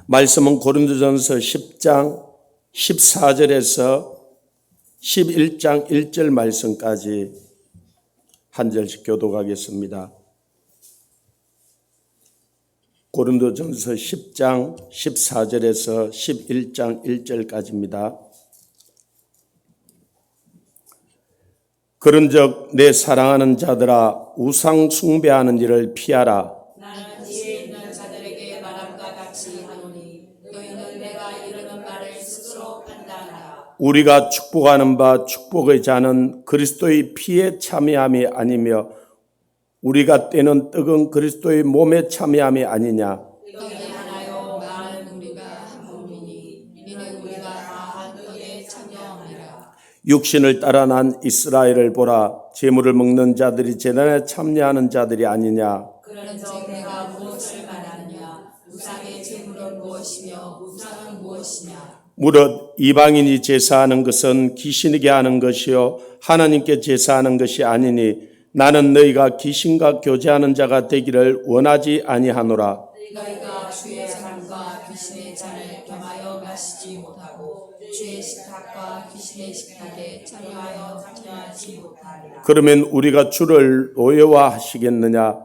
말씀은 고린도전서 10장 14절에서 11장 1절 말씀까지 한 절씩 교독하겠습니다. 고린도전서 10장 14절에서 11장 1절까지입니다. 그런즉 내 사랑하는 자들아 우상 숭배하는 일을 피하라. 나는 지혜 있는 자들에게 말함과 같이 하노니 너희는 내가 이르는 말을 스스로 판단하라. 우리가 축복하는 바 축복의 자는 그리스도의 피에 참여함이 아니며 우리가 떼는 떡은 그리스도의 몸에 참여함이 아니냐. 떡이 하나요 많은 우리가 한 몸이니 이는 우리가 다 한 떡에 참여하리라. 육신을 따라 난 이스라엘을 보라. 제물을 먹는 자들이 제단에 참여하는 자들이 아니냐. 그런즉 내가 무엇을 말하느냐. 우상의 제물은 무엇이며 우상은 무엇이냐. 무릇 이방인이 제사하는 것은 귀신에게 하는 것이요 하나님께 제사하는 것이 아니니 나는 너희가 귀신과 교제하는 자가 되기를 원하지 아니하노라. 너희가 주의 잔과 귀신의 잔을 겸하여 마시지 못하고 주의 식탁과 귀신의 식탁에 참여하지 못하리라. 그러면 우리가 주를 노예화하시겠느냐?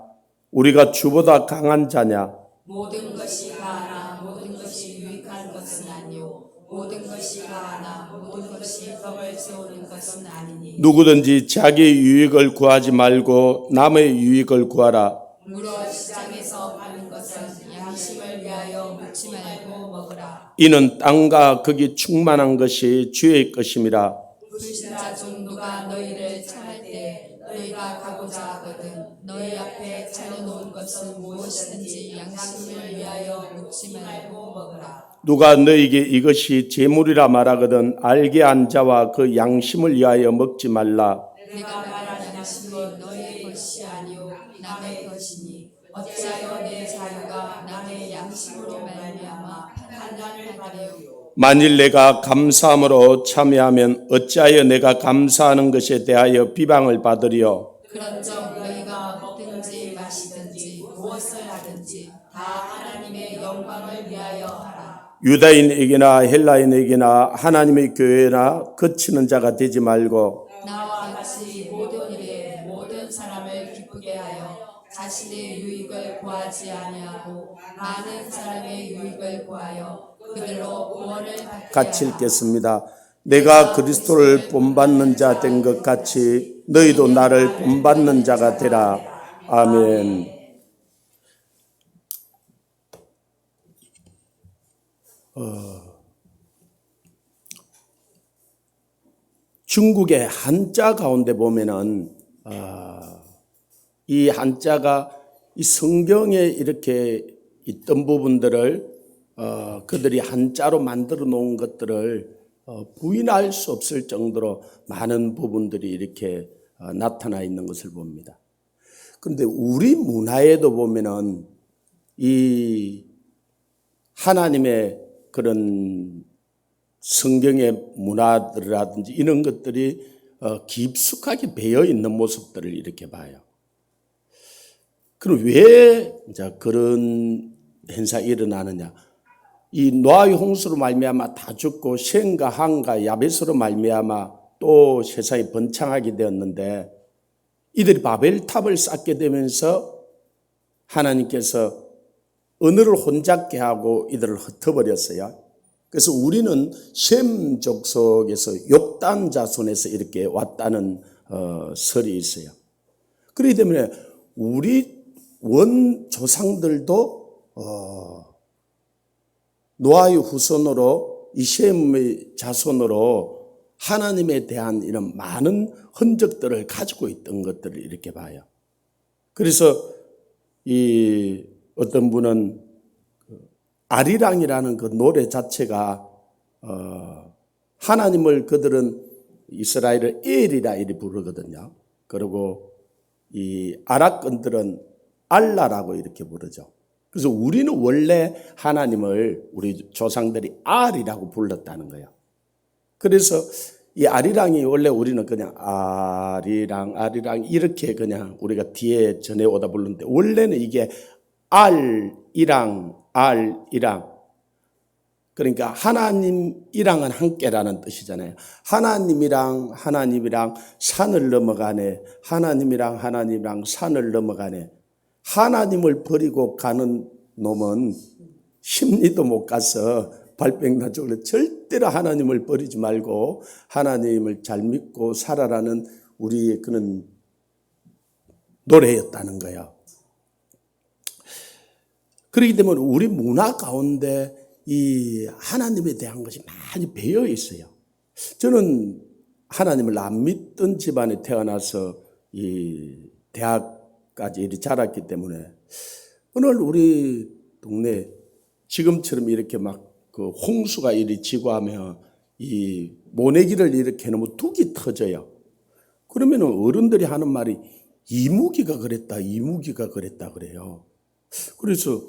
우리가 주보다 강한 자냐? 모든 것이 가하나 모든 것이 유익한 것은 아니요 모든 것이 가하나 모든 것이 법을 세우는 것은 아니니 누구든지 자기의 유익을 구하지 말고 남의 유익을 구하라. 물어 시장에서 파는 것은 양심을 위하여 묻지 말고 먹으라. 이는 땅과 거기 충만한 것이 주의 것임이라. 불신자 중 누가 너희를 청할 때 너희가 가고자 하거든 너희 앞에 차려놓은 것은 무엇이든지 양심을 위하여 묻지 말고 먹으라. 누가 너에게 이것이 제물이라 말하거든 알게 한 자와 그 양심을 위하여 먹지 말라. 내가 말하는 양심은 너희의 것이 아니요 남의 것이니 어찌하여 내 자유가 남의 양심으로 말미암아 판단을 받으요. 만일 내가 감사함으로 참여하면 어찌하여 내가 감사하는 것에 대하여 비방을 받으리요. 그런즉 너희가 먹든지 마시든지 무엇을 하든지 다 하나님의 영광을 위하여 하라. 유다인에게나 헬라인에게나 하나님의 교회나 거치는 자가 되지 말고 나와 같이 모든 일에 모든 사람을 기쁘게 하여 자신의 유익을 구하지 아니하고 많은 사람의 유익을 구하여 그들로 구원을 받게 같이 하라. 읽겠습니다. 내가 그리스도를 본받는 자 된 것 같이 너희도 나를 본받는 자가 되라. 아멘. 중국의 한자 가운데 보면은 이 한자가 이 성경에 이렇게 있던 부분들을 그들이 한자로 만들어 놓은 것들을 부인할 수 없을 정도로 많은 부분들이 이렇게 나타나 있는 것을 봅니다. 그런데 우리 문화에도 보면은 이 하나님의 그런 성경의 문화들이라든지 이런 것들이 깊숙하게 배어 있는 모습들을 이렇게 봐요. 그럼 왜 이제 그런 현상이 일어나느냐? 이 노아의 홍수로 말미암아 다 죽고 셈과 함과 야벳으로 말미암아 또 세상이 번창하게 되었는데 이들이 바벨탑을 쌓게 되면서 하나님께서 언어를 혼잡게 하고 이들을 흩어버렸어요. 그래서 우리는 셈 족속에서 욕단 자손에서 이렇게 왔다는 설이 있어요. 그렇기 때문에 우리 원 조상들도 노아의 후손으로 이 셈의 자손으로 하나님에 대한 이런 많은 흔적들을 가지고 있던 것들을 이렇게 봐요. 그래서 이 어떤 분은 아리랑이라는 그 노래 자체가 하나님을 그들은 이스라엘을 엘이라 이리 부르거든요. 그리고 이 아랍권들은 알라라고 이렇게 부르죠. 그래서 우리는 원래 하나님을 우리 조상들이 알이라고 불렀다는 거예요. 그래서 이 아리랑이 원래 우리는 그냥 아리랑 이렇게 그냥 우리가 뒤에 전해오다 부르는데 원래는 이게 알이랑 그러니까 하나님이랑은 함께라는 뜻이잖아요. 하나님이랑 산을 넘어가네. 하나님이랑 산을 넘어가네. 하나님을 버리고 가는 놈은 심리도 못 가서 발병나 죽을래. 절대로 하나님을 버리지 말고 하나님을 잘 믿고 살아라는 우리의 그런 노래였다는 거예요. 그렇기 때문에 우리 문화 가운데 이 하나님에 대한 것이 많이 배어 있어요. 저는 하나님을 안 믿던 집안에 태어나서 이 대학까지 이렇게 자랐기 때문에 오늘 우리 동네 지금처럼 이렇게 막 그 홍수가 이리 지고 하면 이 모내기를 이렇게 놓으면 뚝이 터져요. 그러면 어른들이 하는 말이 이무기가 그랬다 그래요. 그래서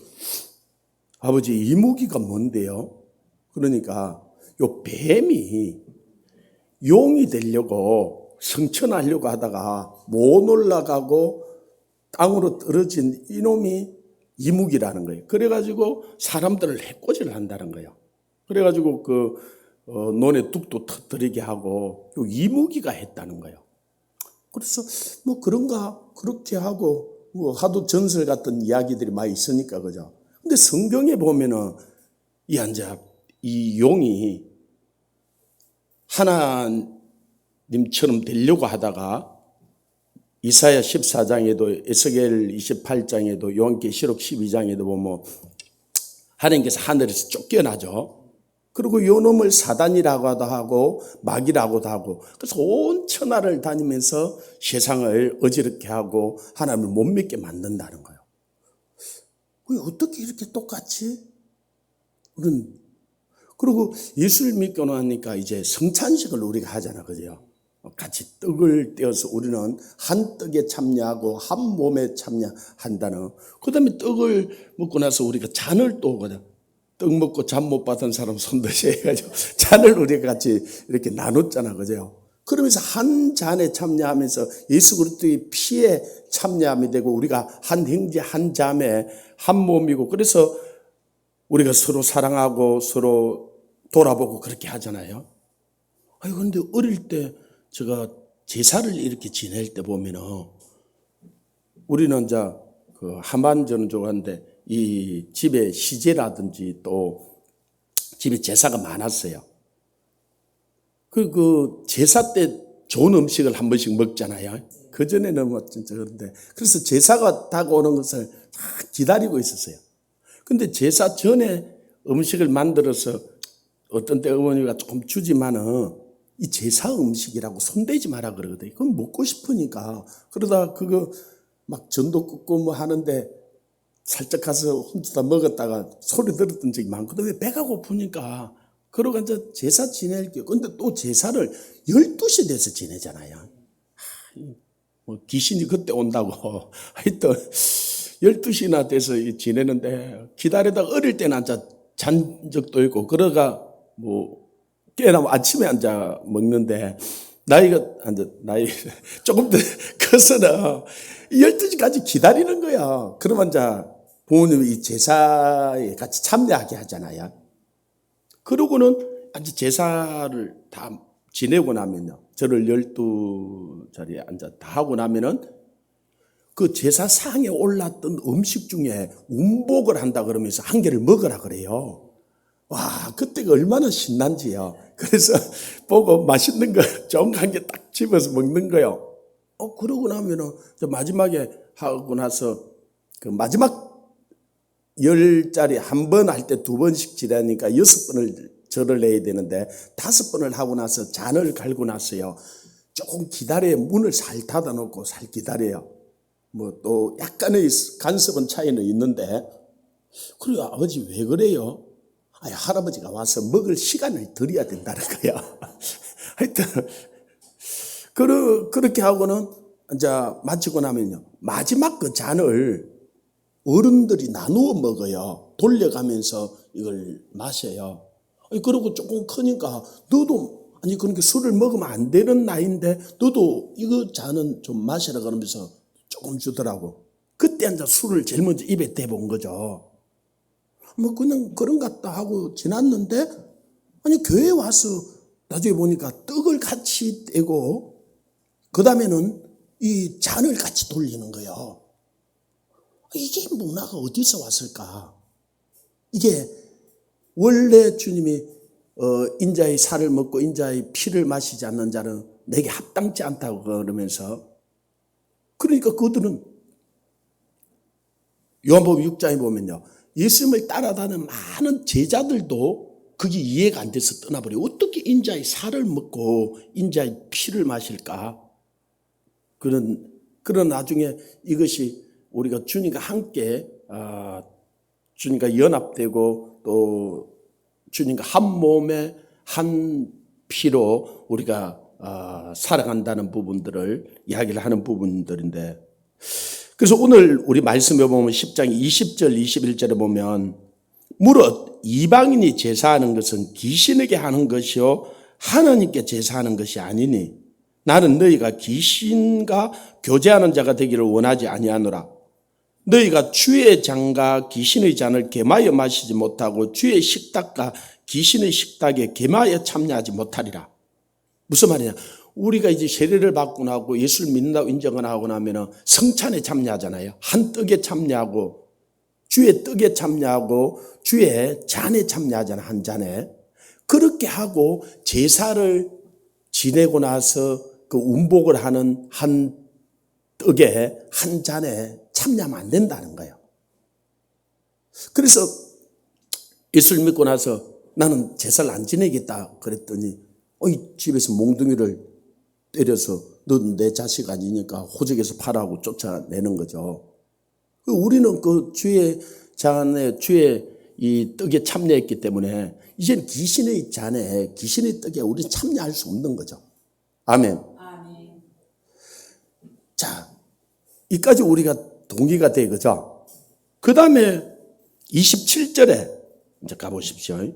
아버지 이무기가 뭔데요? 그러니까 요 뱀이 용이 되려고 성천하려고 하다가 못 올라가고 땅으로 떨어진 이놈이 이무기라는 거예요. 그래가지고 사람들을 해코지를 한다는 거예요. 그래가지고 논에 뚝도 터뜨리게 하고 요 이무기가 했다는 거예요. 그래서 뭐 그런가 그렇게 하고 뭐 하도 전설 같은 이야기들이 많이 있으니까 그죠. 근데 성경에 보면은 이 용이 하나님처럼 되려고 하다가 이사야 14장에도 에스겔 28장에도 요한계시록 12장에도 보면 하나님께서 하늘에서 쫓겨나죠. 그리고 요 놈을 사단이라고도 하고 마귀라고도 하고 그래서 온 천하를 다니면서 세상을 어지럽게 하고 하나님을 못 믿게 만든다는 거예요. 왜 어떻게 이렇게 똑같이? 그리고 예수를 믿고 나니까 이제 성찬식을 우리가 하잖아, 그죠? 같이 떡을 떼어서 우리는 한 떡에 참여하고 한 몸에 참여한다는. 그 다음에 떡을 먹고 나서 우리가 잔을 또 오거든. 떡 먹고 잠 못 받은 사람 손드시 해가지고 잔을 우리가 같이 이렇게 나눴잖아, 그죠? 그러면서 한 잔에 참여하면서 예수 그리스도의 피에 참여함이 되고 우리가 한 형제 한 자매 한 몸이고 그래서 우리가 서로 사랑하고 서로 돌아보고 그렇게 하잖아요. 아니 근데 어릴 때 제가 제사를 이렇게 지낼 때 보면은 우리는 이제 그 한반전족한데 이 집에 시제라든지 또 집에 제사가 많았어요. 그 제사 때 좋은 음식을 한 번씩 먹잖아요. 그 전에는 뭐 진짜 그런데 그래서 제사가 다가오는 것을 다 기다리고 있었어요. 근데 제사 전에 음식을 만들어서 어떤 때 어머니가 조금 주지만은 이 제사 음식이라고 손대지 마라 그러거든요. 그건 먹고 싶으니까. 그러다 그거 막 전도 굽고 뭐 하는데 살짝 가서 혼자 먹었다가 소리 들었던 적이 많거든요. 왜 배가 고프니까. 그러고 이제 제사 지낼게요. 근데 또 제사를 12시 돼서 지내잖아요. 뭐 귀신이 그때 온다고. 하여튼 12시나 돼서 지내는데 기다리다가 어릴 때는 앉아 잔 적도 있고 그러가 뭐 깨나 아침에 앉아 먹는데 나이 조금 더 커서는 12시까지 기다리는 거야. 그러면 이제 부모님이 이 제사에 같이 참여하게 하잖아요. 그러고는 이제 제사를 다 지내고 나면요. 저를 12자리에 앉아 다 하고 나면은 그 제사상에 올랐던 음식 중에 운복을 한다 그러면서 한 개를 먹으라 그래요. 와, 그때가 얼마나 신난지요. 그래서 보고 맛있는 거 좋은 거 한 개 딱 집어서 먹는 거요. 그러고 나면은 마지막에 하고 나서 그 마지막 10자리 한 번 할 때 2번씩 지내니까 6번을 절을 내야 되는데 5번을 하고 나서 잔을 갈고 나서요. 조금 기다려요. 문을 살 닫아 놓고 살 기다려요. 뭐 또 약간의 간섭은 차이는 있는데 그래요. 아버지 왜 그래요? 아니, 할아버지가 와서 먹을 시간을 드려야 된다는 거야. 하여튼 그렇게 하고는 이제 마치고 나면요. 마지막 그 잔을 어른들이 나누어 먹어요. 돌려가면서 이걸 마셔요. 그러고 조금 크니까 너도 아니 그러니까 술을 먹으면 안 되는 나이인데 너도 이거 잔은 좀 마시라 그러면서 조금 주더라고. 그때 이제 술을 제일 먼저 입에 대본 거죠. 뭐 그냥 그런 것 같다 하고 지났는데, 아니 교회에 와서 나중에 보니까 떡을 같이 떼고 그 다음에는 이 잔을 같이 돌리는 거예요. 이게 문화가 어디서 왔을까? 이게 원래 주님이 인자의 살을 먹고 인자의 피를 마시지 않는 자는 내게 합당치 않다고 그러면서, 그러니까 그들은 요한복음 6장에 보면요, 예수님을 따라다니는 많은 제자들도 그게 이해가 안 돼서 떠나버려요. 어떻게 인자의 살을 먹고 인자의 피를 마실까? 그런 나중에 이것이 우리가 주님과 함께 주님과 연합되고 또 주님과 한 몸에 한 피로 우리가 살아간다는 부분들을 이야기를 하는 부분들인데, 그래서 오늘 우리 말씀에 보면 10장 20절 21절에 보면 무릇 이방인이 제사하는 것은 귀신에게 하는 것이요 하나님께 제사하는 것이 아니니 나는 너희가 귀신과 교제하는 자가 되기를 원하지 아니하노라. 너희가 주의 잔과 귀신의 잔을 겸하여 마시지 못하고 주의 식탁과 귀신의 식탁에 겸하여 참여하지 못하리라. 무슨 말이냐? 우리가 이제 세례를 받고 나고 예수를 믿는다고 인정을 하고 나면은 성찬에 참여하잖아요. 한 떡에 참여하고 주의 떡에 참여하고 주의 잔에 참여하잖아요. 한 잔에. 그렇게 하고 제사를 지내고 나서 그 운복을 하는 한 떡에 한 잔에 참여하면 안 된다는 거예요. 그래서 예수를 믿고 나서 나는 제사를 안 지내겠다 그랬더니 이 집에서 몽둥이를 때려서 넌 내 자식 아니니까 호적에서 팔아하고 쫓아내는 거죠. 우리는 그 주의 잔에 주의 이 떡에 참여했기 때문에 이제는 귀신의 잔에 귀신의 떡에 우리는 참여할 수 없는 거죠. 아멘. 아멘. 자, 이까지 우리가 동의가 돼, 그죠? 그 다음에 27절에 이제 가보십시오.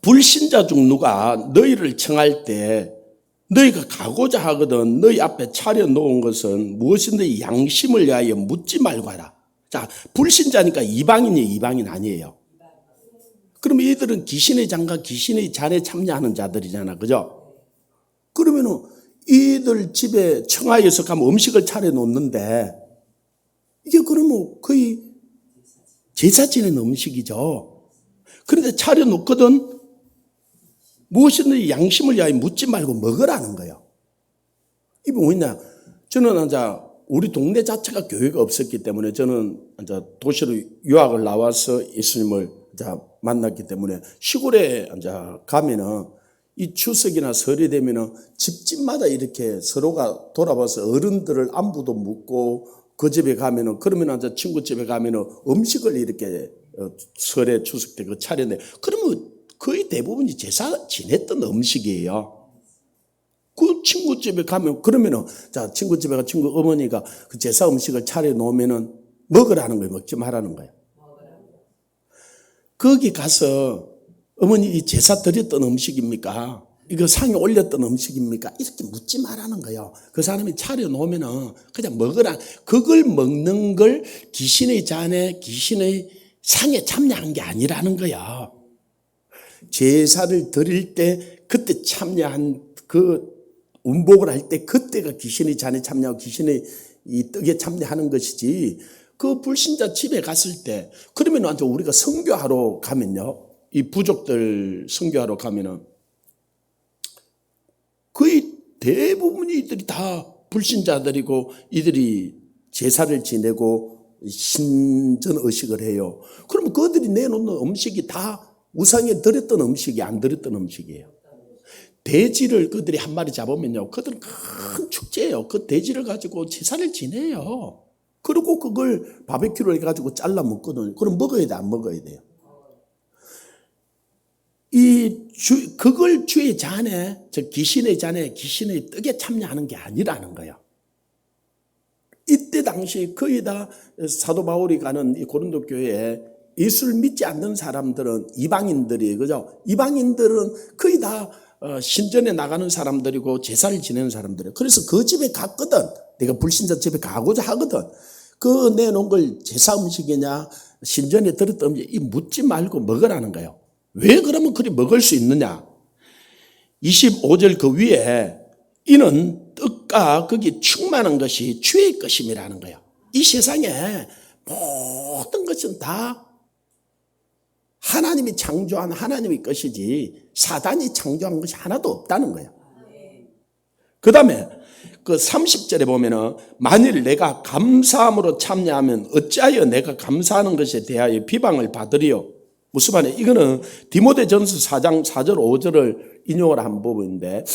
불신자 중 누가 너희를 청할 때 너희가 가고자 하거든 너희 앞에 차려놓은 것은 무엇인지 양심을 위하여 묻지 말고 하라. 자, 불신자니까 이방인이 이방인 아니에요. 그러면 이들은 귀신의 잔과 귀신의 잔에 참여하는 자들이잖아, 그죠? 그러면은 이들 집에 청하여서 가면 음식을 차려놓는데 이게 그러면 거의 제사 지내는 음식이죠. 그런데 차려놓거든 무엇이든 양심을 위하여 묻지 말고 먹으라는 거예요. 이게 뭐냐? 저는 이제 우리 동네 자체가 교회가 없었기 때문에 저는 이제 도시로 유학을 나와서 예수님을 이제 만났기 때문에 시골에 이제 가면은 이 추석이나 설이 되면은 집집마다 이렇게 서로가 돌아봐서 어른들을 안부도 묻고 그 집에 가면은 그러면 이제 친구 집에 가면은 음식을 이렇게 설에 추석 때 그 차려내. 그러면 거의 대부분이 제사 지냈던 음식이에요. 그 친구 집에 가면 그러면은 자 친구 집에 가 친구 어머니가 그 제사 음식을 차려 놓으면은 먹으라는 거예요. 먹지 말라는 거예요. 거기 가서 어머니 이 제사 드렸던 음식입니까? 이거 상에 올렸던 음식입니까? 이렇게 묻지 말라는 거예요. 그 사람이 차려 놓으면은 그냥 먹으라. 그걸 먹는 걸 귀신의 잔에 귀신의 상에 참여한 게 아니라는 거야. 제사를 드릴 때 그때 참여한 그 운복을 할 때 그때가 귀신의 잔에 참여하고 귀신의 이 떡에 참여하는 것이지. 그 불신자 집에 갔을 때 그러면 완전 우리가 선교하러 가면요, 이 부족들 선교하러 가면은 거의 대부분이 이들이 다 불신자들이고 이들이 제사를 지내고 신전 의식을 해요. 그러면 그들이 내놓는 음식이 다 우상에 드렸던 음식이 안 드렸던 음식이에요. 돼지를 그들이 한 마리 잡으면요, 그들은 큰 축제예요. 그 돼지를 가지고 제사를 지내요. 그리고 그걸 바베큐를 해가지고 잘라 먹거든요. 그럼 먹어야 돼, 안 먹어야 돼요? 그걸 주의 잔에, 즉 귀신의 잔에, 귀신의 떡에 참여하는 게 아니라는 거예요. 이때 당시 거의 다 사도 바울이 가는 이 고린도 교회에 예수를 믿지 않는 사람들은 이방인들이, 그죠? 이방인들은 거의 다 신전에 나가는 사람들이고 제사를 지내는 사람들이에요. 그래서 그 집에 갔거든. 내가 불신자 집에 가고자 하거든. 그 내놓은 걸 제사 음식이냐 신전에 들었던 음식 이 묻지 말고 먹으라는 거예요. 왜 그러면 그리 먹을 수 있느냐? 25절 그 위에 이는 뜻과 거기 충만한 것이 주의 것임이라는 거예요. 이 세상에 모든 것은 다 하나님이 창조한 하나님의 것이지 사단이 창조한 것이 하나도 없다는 거예요. 그 다음에 그 30절에 보면은 만일 내가 감사함으로 참여하면 어찌하여 내가 감사하는 것에 대하여 비방을 받으리요. 무슨 말이에요? 이거는 디모데전서 4장 4절 5절을 인용을 한 부분인데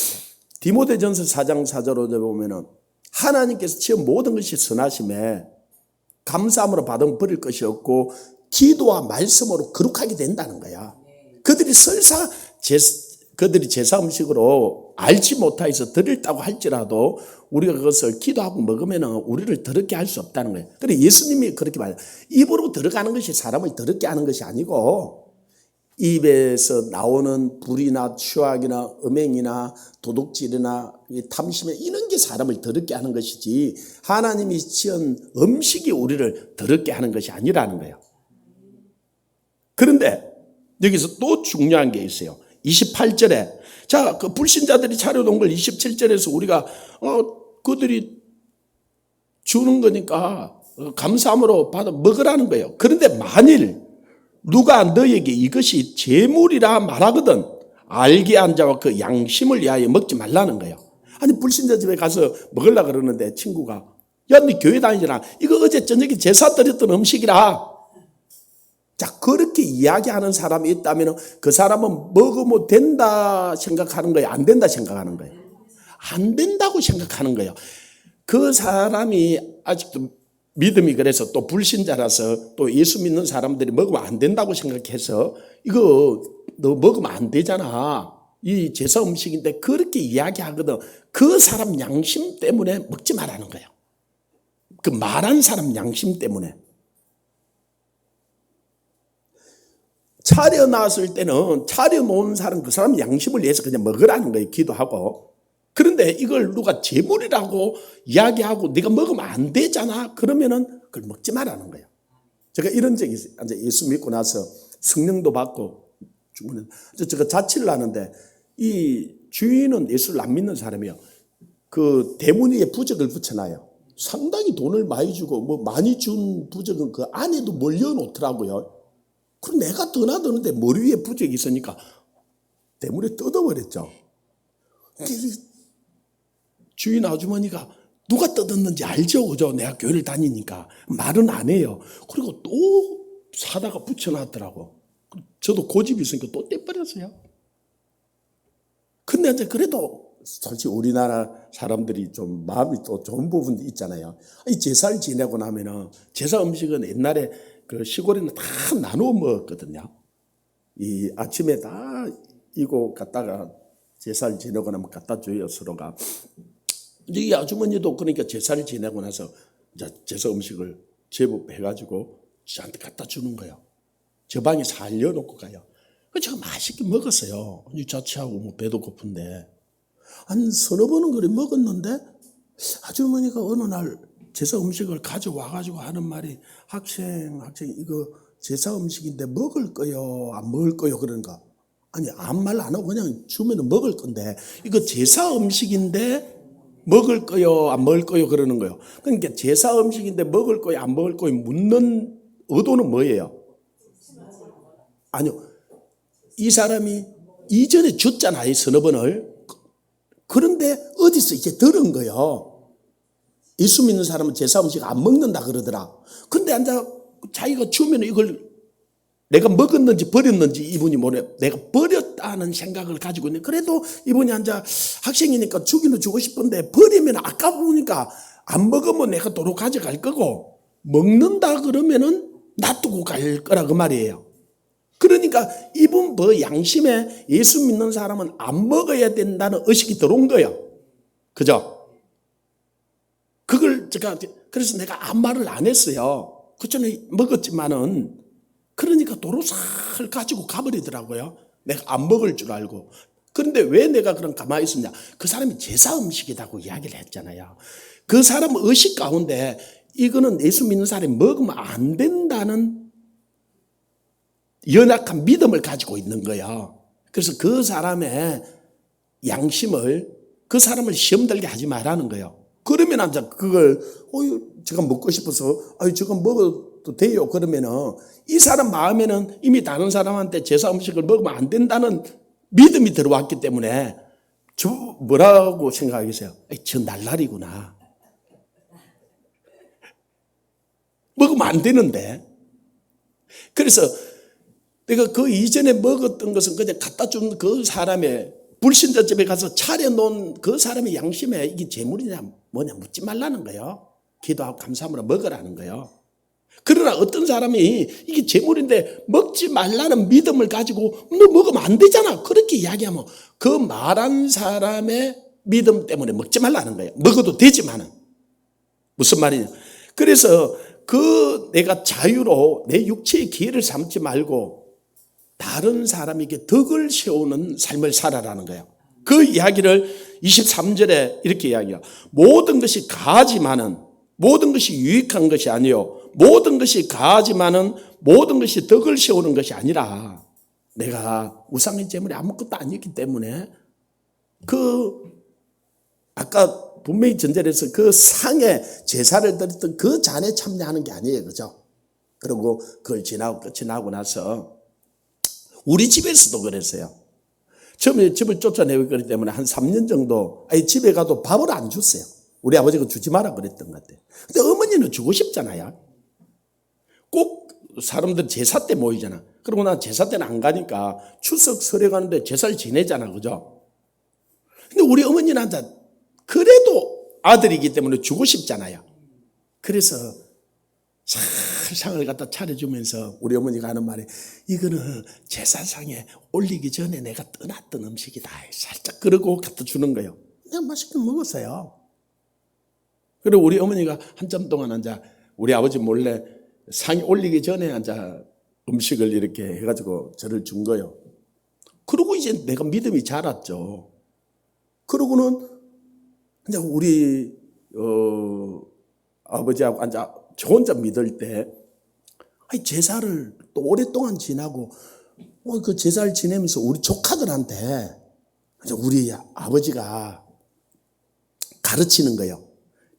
디모데전서 4장 4절 5절 보면은 하나님께서 지은 모든 것이 선하심에 감사함으로 받으면 버릴 것이 없고 기도와 말씀으로 거룩하게 된다는 거야. 그들이 설사 그들이 제사 음식으로 알지 못하여서 드렸다고 할지라도 우리가 그것을 기도하고 먹으면 우리를 더럽게 할 수 없다는 거예요. 그래 예수님이 그렇게 말해요. 입으로 들어가는 것이 사람을 더럽게 하는 것이 아니고 입에서 나오는 불이나 추악이나 음행이나 도둑질이나 탐심이나 이런 게 사람을 더럽게 하는 것이지 하나님이 지은 음식이 우리를 더럽게 하는 것이 아니라는 거예요. 그런데 여기서 또 중요한 게 있어요. 28절에 자, 그 불신자들이 차려놓은 걸 27절에서 우리가 그들이 주는 거니까 감사함으로 받아 먹으라는 거예요. 그런데 만일 누가 너에게 이것이 제물이라 말하거든 알게 한 자와 그 양심을 위하여 먹지 말라는 거예요. 아니 불신자 집에 가서 먹으려고 그러는데 친구가 야, 너 교회 다니잖아. 이거 어제 저녁에 제사 드렸던 음식이라. 자, 그렇게 이야기하는 사람이 있다면 그 사람은 먹으면 된다 생각하는 거예요? 안 된다 생각하는 거예요? 안 된다고 생각하는 거예요. 그 사람이 아직도 믿음이 그래서 또 불신자라서 또 예수 믿는 사람들이 먹으면 안 된다고 생각해서 이거 너 먹으면 안 되잖아. 이 제사 음식인데 그렇게 이야기하거든. 그 사람 양심 때문에 먹지 말라는 거예요. 그 말한 사람 양심 때문에. 차려놨을 때는 차려놓은 사람 그 사람 양심을 위해서 그냥 먹으라는 거예요. 기도하고. 그런데 이걸 누가 제물이라고 이야기하고 네가 먹으면 안 되잖아. 그러면은 그걸 먹지 말라는 거예요. 제가 이런 적이 있어요. 이제 예수 믿고 나서 성령도 받고 주문은 제가 자취를 하는데 이 주인은 예수를 안 믿는 사람이에요. 그 대문 위에 부적을 붙여놔요. 상당히 돈을 많이 주고 뭐 많이 준 부적은 그 안에도 몰려 놓더라고요. 그럼 내가 떠나드는데 머리 위에 부적이 있으니까 대문에 뜯어버렸죠. 주인 아주머니가 누가 뜯었는지 알죠? 그죠? 내가 교회를 다니니까 말은 안 해요. 그리고 또 사다가 붙여놨더라고. 저도 고집이 있으니까 또 떼버렸어요. 근데 이제 그래도 솔직히 우리나라 사람들이 좀 마음이 또 좋은 부분도 있잖아요. 이 제사를 지내고 나면은 제사 음식은 옛날에 그 시골에는 다 나누어 먹었거든요. 이 아침에 다 이거 갖다가 제사를 지내고 나면 갖다 줘요, 서로가. 이 아주머니도 그러니까 제사를 지내고 나서 이제 제사 음식을 제법해가지고 저한테 갖다 주는 거예요. 저 방에 살려놓고 가요. 그래서 제가 맛있게 먹었어요. 자취하고 뭐 배도 고픈데. 한 서너 번은 그래 먹었는데 아주머니가 어느 날 제사 음식을 가져와가지고 하는 말이 학생 이거 제사 음식인데 먹을 거요 안 먹을 거요 그런가. 아니 아무 말 안 하고 그냥 주면은 먹을 건데 이거 제사 음식인데 먹을 거요 안 먹을 거요 그러는 거예요. 그러니까 제사 음식인데 먹을 거요 안 먹을 거요 묻는 의도는 뭐예요? 아니요. 이 사람이 이전에 줬잖아요, 서너 번을. 그런데 어디서 이제 들은 거예요. 예수 믿는 사람은 제사 음식 안 먹는다 그러더라. 근데 앉아 자기가 주면 이걸 내가 먹었는지 버렸는지 이분이 모르. 내가 버렸다는 생각을 가지고 있는데 그래도 이분이 앉아 학생이니까 주기는 주고 싶은데 버리면 아까우니까 안 먹으면 내가 도로 가져갈 거고 먹는다 그러면은 놔두고 갈 거라 그 말이에요. 그러니까 이분 뭐 양심에 예수 믿는 사람은 안 먹어야 된다는 의식이 들어온 거예요. 그죠? 그걸 제가 그래서 내가 아무 말을 안 했어요. 그 전에 먹었지만은 그러니까 도로살 가지고 가버리더라고요. 내가 안 먹을 줄 알고. 그런데 왜 내가 그럼 가만히 있었냐? 그 사람이 제사 음식이라고 이야기를 했잖아요. 그 사람 의식 가운데 이거는 예수 믿는 사람이 먹으면 안 된다는 연약한 믿음을 가지고 있는 거예요. 그래서 그 사람의 양심을, 그 사람을 시험 들게 하지 말라는 거예요. 그러면 이제 그걸 제가 먹고 싶어서 저거 먹어도 돼요. 그러면은 이 사람 마음에는 이미 다른 사람한테 제사 음식을 먹으면 안 된다는 믿음이 들어왔기 때문에 저 뭐라고 생각하겠어요? 저 날라리구나. 먹으면 안 되는데. 그래서 내가 그 이전에 먹었던 것은 그냥 갖다 준 그 사람의 불신자 집에 가서 차려놓은 그 사람의 양심에 이게 재물이냐 뭐냐 묻지 말라는 거예요. 기도하고 감사함으로 먹으라는 거예요. 그러나 어떤 사람이 이게 재물인데 먹지 말라는 믿음을 가지고 너 먹으면 안 되잖아. 그렇게 이야기하면 그 말한 사람의 믿음 때문에 먹지 말라는 거예요. 먹어도 되지만은. 무슨 말이냐. 그래서 그 내가 자유로 내 육체의 기회를 삼지 말고 다른 사람에게 덕을 세우는 삶을 살아라는 거예요. 그 이야기를 23절에 이렇게 이야기해요. 모든 것이 가하지만은 모든 것이 유익한 것이 아니요. 모든 것이 가하지만은 모든 것이 덕을 세우는 것이 아니라 내가 우상의 재물이 아무것도 아니기 때문에 아까 분명히 전제에서 그 상에 제사를 드렸던 그 잔에 참여하는 게 아니에요. 그죠? 그리고 그걸 끝이 나고 나서 우리 집에서도 그랬어요. 처음에 집을 쫓아내고 그랬기 때문에 한 3년 정도 집에 가도 밥을 안 줬어요. 우리 아버지가 주지 마라 그랬던 것 같아요. 근데 어머니는 주고 싶잖아요. 꼭 사람들 제사 때 모이잖아. 그러고 난 제사 때는 안 가니까 추석 설에 가는데 제사를 지내잖아. 그죠? 근데 우리 어머니는 그래도 아들이기 때문에 주고 싶잖아요. 그래서 상을 갖다 차려주면서 우리 어머니가 하는 말이 이거는 제사상에 올리기 전에 내가 떠났던 음식이다. 살짝 그러고 갖다 주는 거예요. 그냥 맛있게 먹었어요. 그리고 우리 어머니가 한참 동안 우리 아버지 몰래 상이 올리기 전에 음식을 이렇게 해가지고 저를 준 거예요. 그러고 이제 내가 믿음이 자랐죠. 그러고는 이제 우리 아버지하고 저 혼자 믿을 때 제사를 또 오랫동안 지나고 그 제사를 지내면서 우리 조카들한테 우리 아버지가 가르치는 거예요.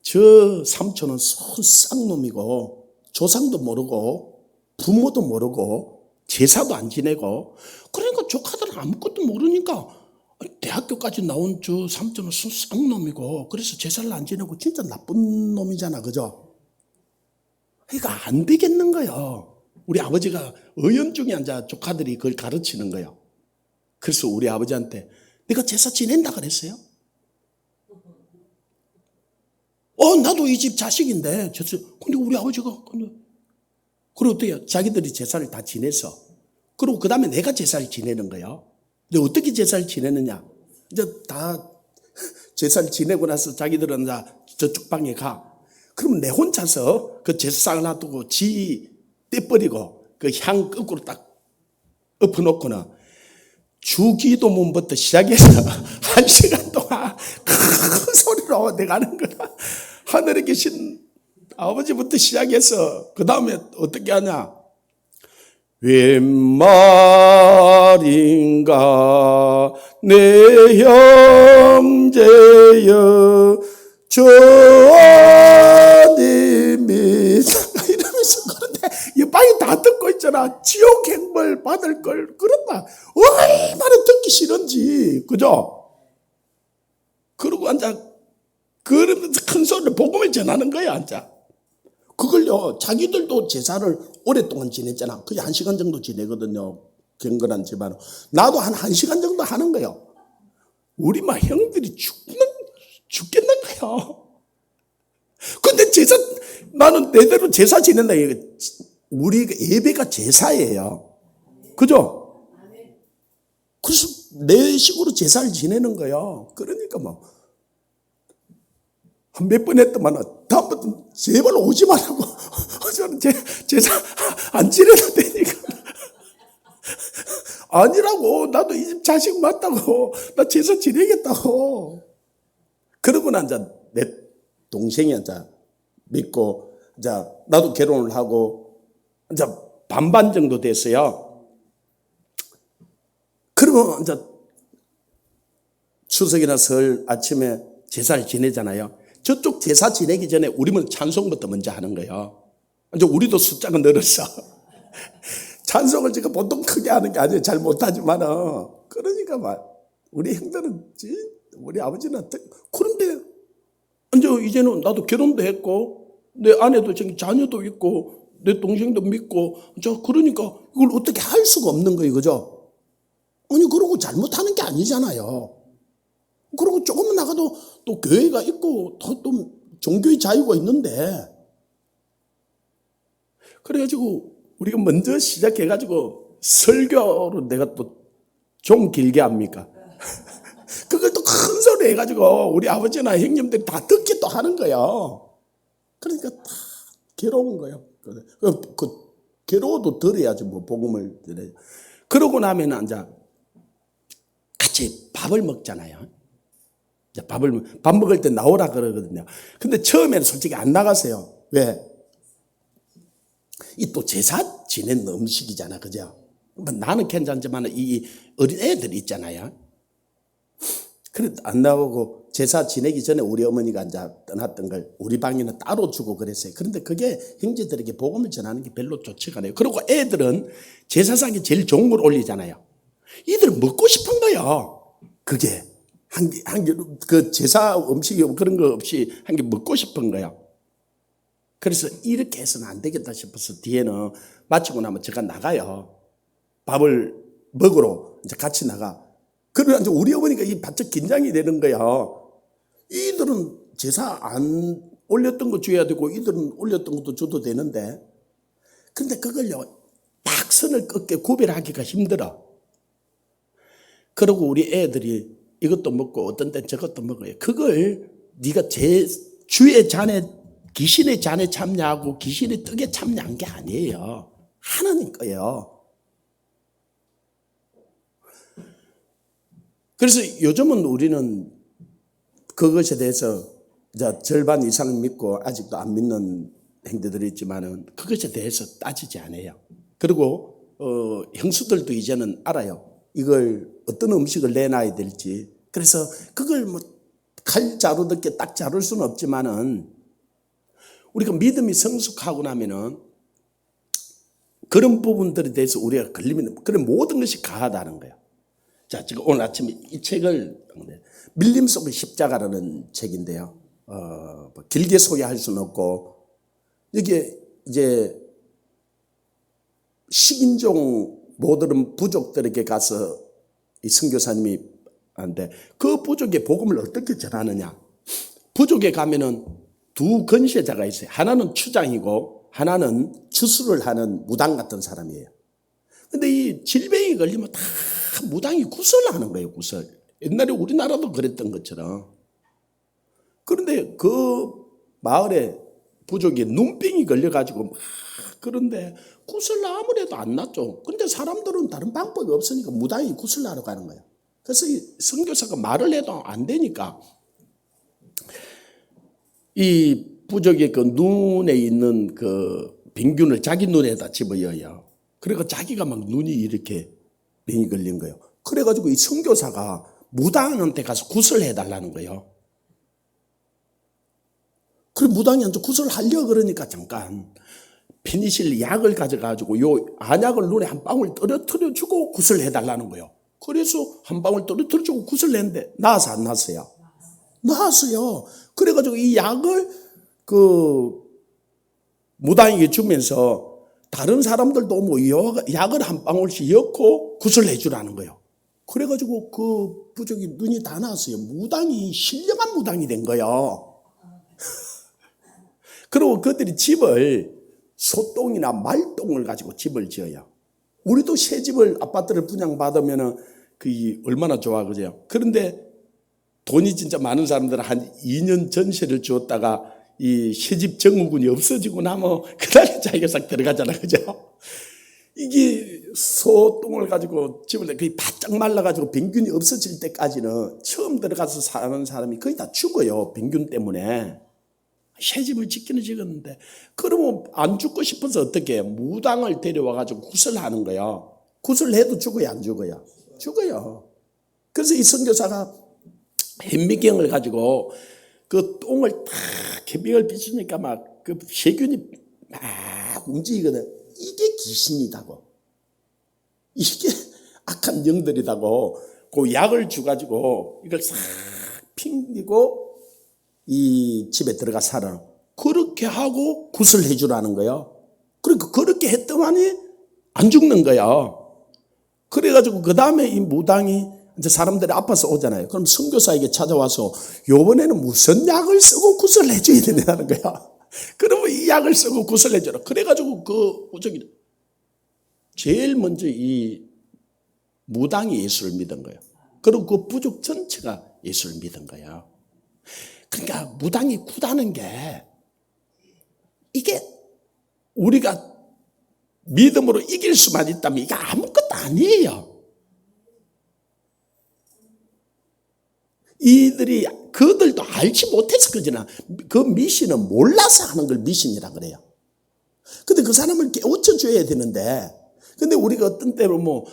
저 삼촌은 손 쌍놈이고 조상도 모르고 부모도 모르고 제사도 안 지내고 그러니까 조카들은 아무것도 모르니까 대학교까지 나온 저 삼촌은 손 쌍놈이고 그래서 제사를 안 지내고 진짜 나쁜 놈이잖아. 그죠? 그러니까 안 되겠는 거예요. 우리 아버지가 의연중에 조카들이 그걸 가르치는 거예요. 그래서 우리 아버지한테 내가 제사 지낸다 그랬어요. 나도 이 집 자식인데. 근데 우리 아버지가 그리고 어때요? 자기들이 제사를 다 지내서 그리고 그 다음에 내가 제사를 지내는 거예요. 근데 어떻게 제사를 지내느냐? 이제 다 제사를 지내고 나서 자기들은 저쪽 방에 가. 그러면 내 혼자서 그 제사상을 놔두고 떼버리고 그 향 거꾸로 딱 엎어놓고는 주기도문부터 시작해서 1시간 동안 큰 소리로 내가 하는 거야. 하늘에 계신 아버지부터 시작해서 그 다음에 어떻게 하냐. 웬 말인가 내 형제여 주님이 이러면서 그런데 이 방이 다 듣고 있잖아. 지옥 행벌 받을 걸 그런 말 얼마나 듣기 싫은지. 그죠? 그러고 그러면서 큰 소리로 복음을 전하는 거야. 그걸요 자기들도 제사를 오랫동안 지냈잖아. 그게 1시간 정도 지내거든요. 경건한 집안은. 나도 한 1시간 정도 하는 거예요. 우리 형들이 죽겠는 거예요. 근데 나는 내대로 제사 지낸다. 우리 예배가 제사예요. 그죠? 그래서 내 식으로 제사를 지내는 거예요. 그러니까 한 몇 번 했더만 다음부터 제발 오지 말라고. 저는 제사 안 지내도 되니까. 아니라고. 나도 이 집 자식 맞다고. 나 제사 지내겠다고. 그러고 내 동생이 믿고 나도 결혼을 하고 반반 정도 됐어요. 그러면 이제 추석이나 설 아침에 제사를 지내잖아요. 저쪽 제사 지내기 전에 우리는 찬송부터 먼저 하는 거예요. 이제 우리도 숫자가 늘었어. 찬송을 지금 보통 크게 하는 게 아니에요. 잘 못하지만은. 그러니까 우리 형들은, 우리 아버지는, 그런데 이제는 나도 결혼도 했고, 내 아내도 지금 자녀도 있고, 내 동생도 믿고, 그러니까 이걸 어떻게 할 수가 없는 거예요. 그죠? 아니, 그러고 잘못하는 게 아니잖아요. 그리고 조금만 나가도 또 교회가 있고, 또 종교의 자유가 있는데, 그래가지고 우리가 먼저 시작해가지고 설교로 내가 또 좀 길게 합니까? 그걸 또 큰 소리 해가지고 우리 아버지나 형님들이 다 듣기 또 하는 거예요. 그러니까 다 괴로운 거예요. 괴로워도 들어야지 뭐 복음을 들어야지. 그러고 나면 이제 같이 밥을 먹잖아요. 이제 밥 먹을 때 나오라 그러거든요. 근데 처음에는 솔직히 안 나가세요. 왜? 이 또 제사 지낸 음식이잖아, 그죠? 나는 괜찮지만 이 어린 애들 있잖아요. 그래 안 나오고 제사 지내기 전에 우리 어머니가 이제 떠났던 걸 우리 방에는 따로 주고 그랬어요. 그런데 그게 형제들에게 복음을 전하는 게 별로 좋지가 않아요. 그리고 애들은 제사상에 제일 좋은 걸 올리잖아요. 이들 먹고 싶은 거예요. 그게 그 제사 음식이 그런 거 없이 한 개 먹고 싶은 거예요. 그래서 이렇게 해서는 안 되겠다 싶어서 뒤에는 마치고 나면 제가 나가요. 밥을 먹으러 이제 같이 나가. 그러면 이제 우리 어머니가 이 바짝 긴장이 되는 거야. 이들은 제사 안 올렸던 거 줘야 되고 이들은 올렸던 것도 줘도 되는데. 근데 그걸요, 딱 선을 긋게 구별하기가 힘들어. 그리고 우리 애들이 이것도 먹고 어떤 땐 저것도 먹어요. 그걸 네가 제 주의 잔에 귀신의 잔에 참여하고 귀신의 떡에 참여한 게 아니에요. 하나님 거예요. 그래서 요즘은 우리는 그것에 대해서 이제 절반 이상 믿고 아직도 안 믿는 형제들이 있지만은 그것에 대해서 따지지 않아요. 그리고 형수들도 이제는 알아요. 이걸 어떤 음식을 내놔야 될지. 그래서 그걸 뭐 칼 자루답게 딱 자를 수는 없지만은 우리가 믿음이 성숙하고 나면은 그런 부분들에 대해서 우리가 걸리면 그런 모든 것이 가하다는 거예요. 자, 지금 오늘 아침에 이 책을 밀림 속의 십자가라는 책인데요. 길게 소개할 수는 없고 이게 이제 식인종 모든 부족들에게 가서 이 선교사님이 하는데 그 부족의 복음을 어떻게 전하느냐. 부족에 가면은 두 건세자가 있어요. 하나는 추장이고 하나는 주술을 하는 무당 같은 사람이에요. 근데 이 질병이 걸리면 다 무당이 구설을 하는 거예요. 구설. 옛날에 우리나라도 그랬던 것처럼. 그런데 그 마을에 부족이 눈병이 걸려가지고 막 그런데 구설 아무래도 안 났죠. 근데 사람들은 다른 방법이 없으니까 무당이 구설하러 가는 거예요. 그래서 이 선교사가 말을 해도 안 되니까 이 부족의 그 눈에 있는 그 병균을 자기 눈에다 집어여요. 그러니까 자기가 막 눈이 이렇게 병이 걸린 거예요. 그래가지고 이 선교사가 무당한테 가서 구설해달라는 거예요. 그래 무당이 구설하려고 그러니까 잠깐 페니실린 약을 가져가지고 요 안약을 눈에 한 방울 떨어뜨려 주고 구설해달라는 거예요. 그래서 한 방울 떨어뜨려 주고 구설했는데 나았어 안 나았어요? 나았어요. 그래가지고 이 약을 그 무당에게 주면서 다른 사람들도 뭐 약을 한 방울씩 엮고 구설해 주라는 거예요. 그래가지고 그 부족이 눈이 다 나왔어요. 무당이 신령한 무당이 된 거예요. 그리고 그들이 집을 소똥이나 말똥을 가지고 집을 지어요. 우리도 새 집을 아파트를 분양받으면 그 얼마나 좋아 그죠? 그런데 돈이 진짜 많은 사람들은 한 2년 전세를 주었다가 이 새집 증후군이 없어지고 나면 그다음에 자기가 싹 들어가잖아 그죠? 이게 소똥을 가지고 집을 거의 바짝 말라가지고 병균이 없어질 때까지는 처음 들어가서 사는 사람이 거의 다 죽어요. 병균 때문에. 새 집을 짓기는 짓었는데 그러면 안 죽고 싶어서 어떻게 해요? 무당을 데려와가지고 구슬하는 거예요. 구슬해도 죽어요 안 죽어요? 죽어요. 그래서 이 선교사가 현미경을 가지고 그 똥을 탁 현미경을 비추니까 막 그 세균이 막 움직이거든. 이게 귀신이다고. 이게 악한 영들이다고. 그 약을 주가지고 이걸 싹 핑기고 이 집에 들어가 살아. 그렇게 하고 구슬해 주라는 거예요. 그러니까 그렇게 했더만이 안 죽는 거야. 그래가지고 그 다음에 이 무당이 이제 사람들이 아파서 오잖아요. 그럼 선교사에게 찾아와서 요번에는 무슨 약을 쓰고 구슬해 줘야 되냐는 거야. 그러면 이 약을 쓰고 구슬해 줘라. 그래가지고 제일 먼저 이 무당이 예수를 믿은 거예요. 그리고 그 부족 전체가 예수를 믿은 거예요. 그러니까 무당이 굿하는 게 이게 우리가 믿음으로 이길 수만 있다면 이게 아무것도 아니에요. 이들이 그들도 알지 못해서 그러나 그 미신은 몰라서 하는 걸 미신이라 그래요. 근데 그 사람을 깨우쳐 줘야 되는데, 근데 우리가 어떤 때로 뭐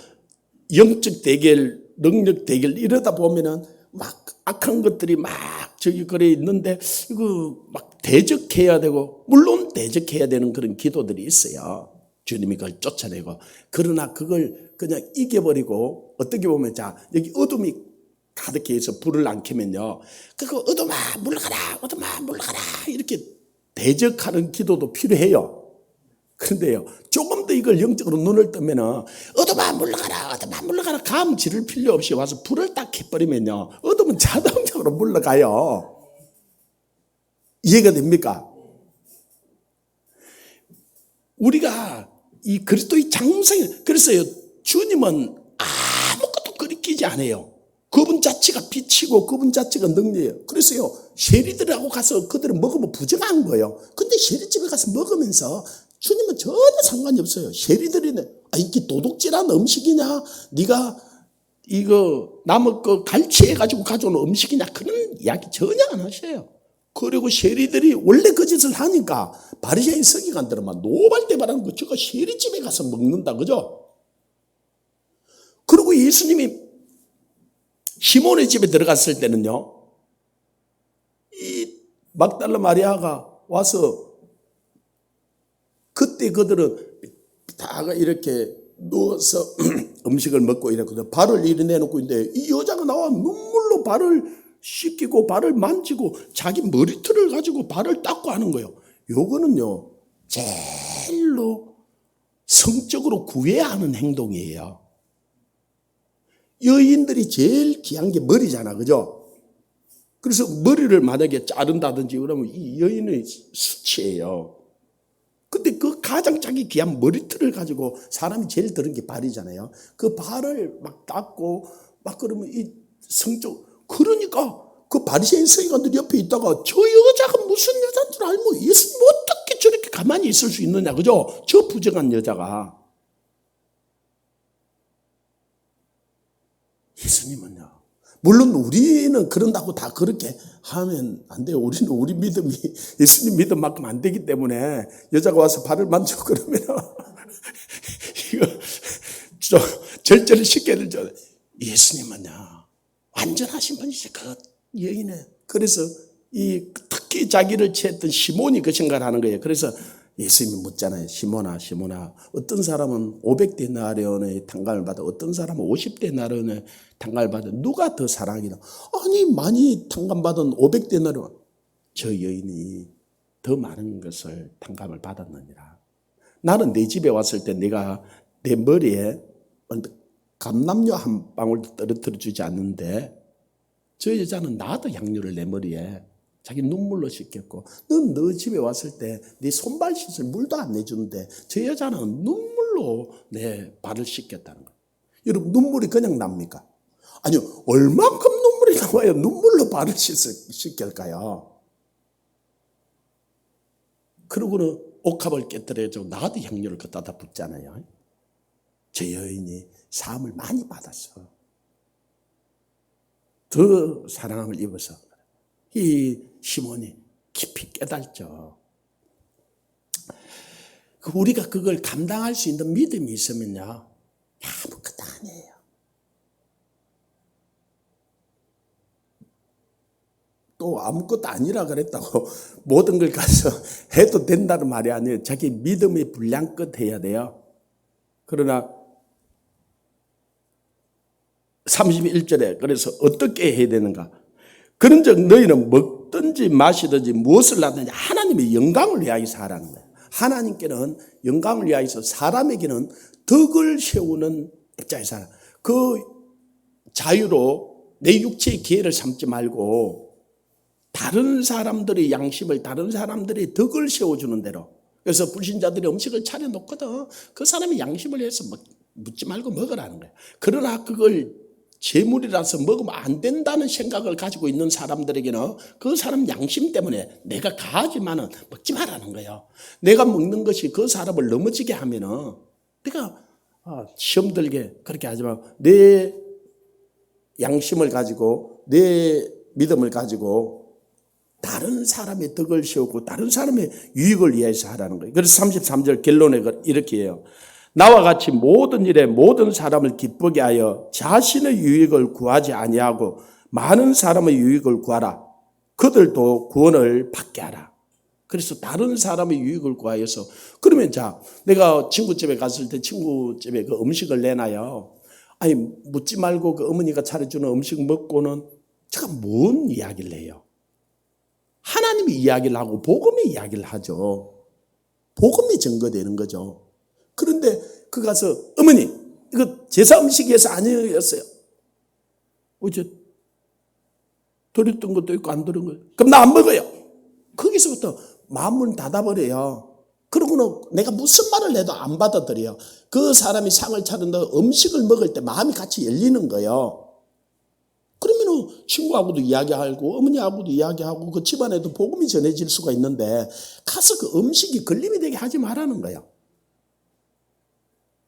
영적 대결, 능력 대결 이러다 보면은 막 악한 것들이 막 저기 그래 있는데 이거 막 대적해야 되고, 물론 대적해야 되는 그런 기도들이 있어요. 주님이 그걸 쫓아내고. 그러나 그걸 그냥 이겨버리고, 어떻게 보면 자 여기 어둠이 가득해 있어 불을 안 켜면요, 그거 어둠아 물러가라, 어둠아 물러가라 이렇게 대적하는 기도도 필요해요. 그런데요, 조금 더 이걸 영적으로 눈을 뜨면은 어둠아 물러가라, 어둠아 물러가라 감 지를 필요 없이 와서 불을 딱 켜버리면요, 어둠은 자동적으로 물러가요. 이해가 됩니까? 우리가 이 그리스도의 장성이, 그래서요 주님은 아무것도 거리끼지 않아요. 그분 자체가 빛이고 그분 자체가 능력이에요. 그래서요 세리들하고 가서 그들은 먹으면 부정한 거예요. 근데 세리집에 가서 먹으면서 주님은 전혀 상관이 없어요. 세리들이네, 이게 도둑질한 음식이냐, 네가 이거 남의 거 갈취해가지고 가져온 음식이냐, 그런 이야기 전혀 안 하셔요. 그리고 세리들이 원래 그 짓을 하니까 바리새인 서기관들은 막 노발대발하는 거, 저거 세리집에 가서 먹는다, 그죠? 그리고 예수님이 시몬의 집에 들어갔을 때는요, 이 막달라 마리아가 와서 그때 그들은 다 이렇게 누워서 음식을 먹고 이랬거든요. 발을 이리 내놓고 있는데 이 여자가 나와 눈물로 발을 씻기고 발을 만지고 자기 머리털을 가지고 발을 닦고 하는 거예요. 요거는요 제일로 성적으로 구해야 하는 행동이에요. 여인들이 제일 귀한 게 머리잖아, 그죠? 그래서 머리를 만약에 자른다든지 그러면 이 여인의 수치예요. 근데 그 가장 자기 귀한 머리털을 가지고 사람이 제일 들은 게 발이잖아요. 그 발을 막 닦고 막 그러면 이 성적, 그러니까 그 바리새인 서기관들 옆에 있다가 저 여자가 무슨 여자인 줄 알고 예수님 어떻게 저렇게 가만히 있을 수 있느냐, 그죠? 저 부정한 여자가. 예수님은요, 물론 우리는 그런다고 다 그렇게 하면 안 돼요. 우리는 우리 믿음이 예수님 믿음만큼 안 되기 때문에 여자가 와서 발을 만지고 그러면 이거 좀 절제를 시켜야 되죠. 예수님은요 완전하신 분이죠. 그 여인은. 그래서 이 특히 자기를 취했던 시몬이 그 생각을 하는 거예요. 그래서 예수님이 묻잖아요. 시몬아, 시몬아, 어떤 사람은 500데나리온의 탕감을 받아, 어떤 사람은 50데나리온의 탕감을 받아, 누가 더 사랑이나? 아니, 많이 탕감받은 500데나리온, 저 여인이 더 많은 것을 탕감을 받았느니라. 나는 내 집에 왔을 때 내가 내 머리에 감람료 한 방울도 떨어뜨려 주지 않는데, 저 여자는 나도 향유를 내 머리에 자기 눈물로 씻겼고, 넌 너 집에 왔을 때 네 손발 씻을 물도 안 내주는데 저 여자는 눈물로 내 발을 씻겼다는 거예요. 여러분, 눈물이 그냥 납니까? 아니요, 얼만큼 눈물이 나와야 눈물로 발을 씻길까요? 그러고는 옥합을 깨뜨려서 나도 향유를 갖다 붓잖아요. 저 여인이 사함을 많이 받았어. 더 사랑함을 입어서. 이 시몬이 깊이 깨달죠. 우리가 그걸 감당할 수 있는 믿음이 있으면요, 아무것도 아니에요. 또 아무것도 아니라 그랬다고 모든 걸 가서 해도 된다는 말이 아니에요. 자기 믿음이 분량껏 해야 돼요. 그러나 31절에 그래서 어떻게 해야 되는가? 그런즉 너희는 먹든지 마시든지 무엇을 하든지 하나님의 영광을 위하여서 하라는 거예요. 하나님께는 영광을 위하여서 사람에게는 덕을 세우는 입장에서 하라. 그 자유로 내 육체의 기회를 삼지 말고 다른 사람들의 양심을 다른 사람들의 덕을 세워주는 대로. 그래서 불신자들이 음식을 차려놓거든. 그 사람이 양심을 해서 묻지 말고 먹으라는 거예요. 그러나 그걸 재물이라서 먹으면 안 된다는 생각을 가지고 있는 사람들에게는 그 사람 양심 때문에 내가 가하지만은 먹지 말라는 거예요. 내가 먹는 것이 그 사람을 넘어지게 하면은 내가 시험 들게 그렇게 하지만 내 양심을 가지고 내 믿음을 가지고 다른 사람의 덕을 세우고 다른 사람의 유익을 위해서 하라는 거예요. 그래서 33절 결론에 이렇게 해요. 나와 같이 모든 일에 모든 사람을 기쁘게 하여 자신의 유익을 구하지 아니하고 많은 사람의 유익을 구하라. 그들도 구원을 받게 하라. 그래서 다른 사람의 유익을 구하여서 그러면 자 내가 친구 집에 갔을 때 친구 집에 그 음식을 내놔요. 아니 묻지 말고 그 어머니가 차려주는 음식 먹고는 제가 뭔 이야기를 해요? 하나님이 이야기를 하고 복음이 이야기를 하죠. 복음이 증거되는 거죠. 그런데 그 가서 어머니 이거 제사 음식이어서 아니었어요. 어제 드렸던 것도 있고 안 드린 거예요. 그럼 나 안 먹어요. 거기서부터 마음을 닫아버려요. 그러고는 내가 무슨 말을 해도 안 받아들여요. 그 사람이 상을 차린다 음식을 먹을 때 마음이 같이 열리는 거예요. 그러면은 친구하고도 이야기하고 어머니하고도 이야기하고 그 집안에도 복음이 전해질 수가 있는데 가서 그 음식이 걸림이 되게 하지 말라는 거예요.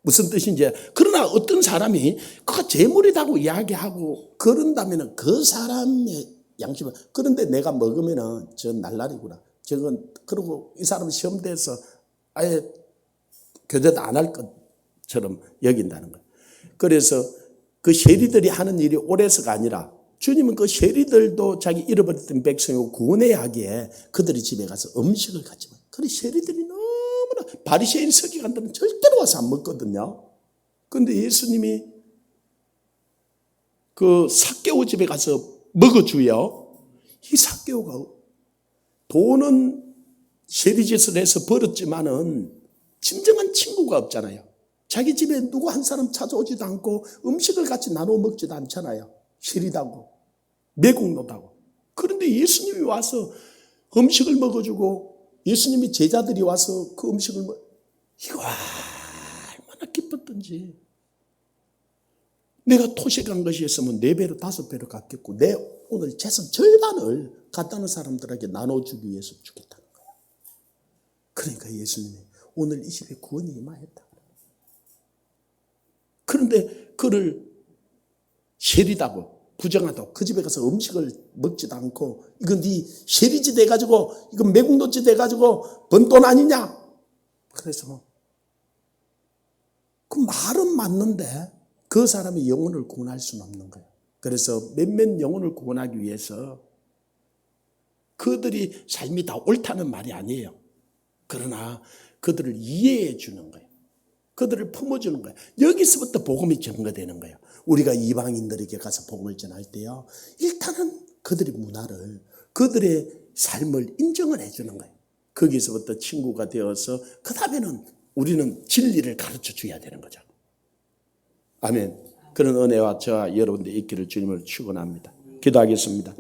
무슨 뜻인지. 그러나 어떤 사람이 그거 재물이라고 이야기하고 그런다면 그 사람의 양심은 그런데 내가 먹으면은 저 날라리구나. 저건 그리고 이 사람은 시험대에서 아예 교제도 안 할 것처럼 여긴다는 거예요. 그래서 그 세리들이 하는 일이 옳아서가 아니라 주님은 그 세리들도 자기 잃어버렸던 백성을 구원해야 하기에 그들이 집에 가서 음식을 같이 먹어요. 그래 세리들이 너무나 바리새인 서기관들은 절대로 와서 안 먹거든요. 그런데 예수님이 그 삭개오 집에 가서 먹어주요. 이 삭개오가 돈은 세리짓을 해서 벌었지만은 진정한 친구가 없잖아요. 자기 집에 누구 한 사람 찾아오지도 않고 음식을 같이 나눠 먹지도 않잖아요. 시리다고 매국노다고. 그런데 예수님이 와서 음식을 먹어주고 예수님이 제자들이 와서 그 음식을 이거 얼마나 기뻤던지. 내가 토식한 것이 있으면 4배로 5배로 갚겠고 내 오늘 재산 절반을 갖다는 사람들에게 나눠주기 위해서 주겠다는 거야. 그러니까 예수님이 오늘 이 집에 구원이 임하였다. 그런데 그를 세리다고 부정하다고 그 집에 가서 음식을 먹지도 않고 이건 네 세리짓 해가지고 이건 매국노짓 해가지고 번 돈 아니냐. 그래서 그 말은 맞는데 그 사람의 영혼을 구원할 수는 없는 거예요. 그래서 몇몇 영혼을 구원하기 위해서 그들이 삶이 다 옳다는 말이 아니에요. 그러나 그들을 이해해 주는 거예요. 그들을 품어주는 거예요. 여기서부터 복음이 증거되는 거예요. 우리가 이방인들에게 가서 복음을 전할 때요. 일단은 그들의 문화를 그들의 삶을 인정을 해주는 거예요. 거기서부터 친구가 되어서 그 다음에는 우리는 진리를 가르쳐 줘야 되는 거죠. 아멘. 그런 은혜와 저와 여러분들 있기를 주님을 축원합니다. 기도하겠습니다.